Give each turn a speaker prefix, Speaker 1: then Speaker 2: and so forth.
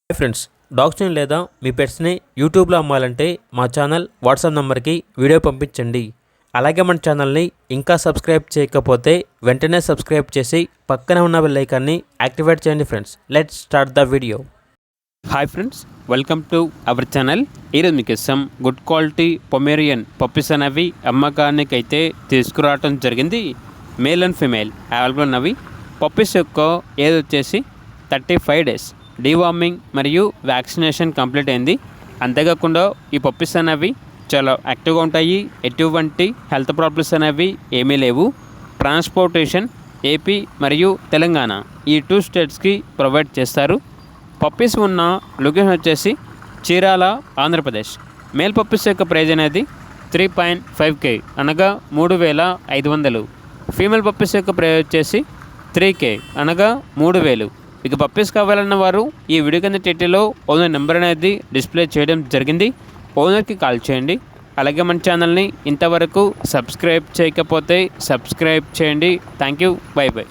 Speaker 1: Hi friends, డాగ్స్ని లేదా మీ పెట్స్ని యూట్యూబ్లో అమ్మాలంటే మా ఛానల్ వాట్సాప్ నెంబర్కి వీడియో పంపించండి. అలాగే మన ఛానల్ని ఇంకా సబ్స్క్రైబ్ చేయకపోతే వెంటనే సబ్స్క్రైబ్ చేసి పక్కనే ఉన్న బెల్ ఐకాన్ని యాక్టివేట్ చేయండి. Friends, let's start the video. Hi friends, welcome to our channel. ఈరోజు మీకు ఇస్తాం గుడ్ క్వాలిటీ పొమేరియన్ పప్పీస్ అనేవి అమ్మకానికి అయితే తీసుకురావడం జరిగింది. మేల్ అండ్ ఫిమేల్ అవైలబుల్ ఉన్నవి. పప్పీస్ యొక్క ఏజ్ వచ్చేసి 35 days. డీవార్మింగ్ మరియు వ్యాక్సినేషన్ కంప్లీట్ అయింది. అంతేకాకుండా ఈ పప్పీస్ అనేవి చాలా యాక్టివ్గా ఉంటాయి. ఎటువంటి హెల్త్ ప్రాబ్లమ్స్ అనేవి ఏమీ లేవు. ట్రాన్స్పోర్టేషన్ ఏపీ మరియు తెలంగాణ ఈ 2 స్టేట్స్కి ప్రొవైడ్ చేస్తారు. పప్పీస్ ఉన్న లొకేషన్ వచ్చేసి చీరాల, ఆంధ్రప్రదేశ్. మేల్ పప్పీస్ యొక్క ప్రైజ్ అనేది 3.5K అనగా 3,500. ఫీమేల్ పప్పీస్ యొక్క ప్రైజ్ వచ్చేసి 3K అనగా 3,000. ఇక పప్పీస్ కావాలన్న వారు ఈ వీడియో కింద టైటిల్లో ఓనర్ నెంబర్ అనేది డిస్ప్లే చేయడం జరిగింది. ఓనర్కి కాల్ చేయండి. అలాగే మన ఛానల్ని ఇంతవరకు సబ్స్క్రైబ్ చేయకపోతే సబ్స్క్రైబ్ చేయండి. Thank you. By by.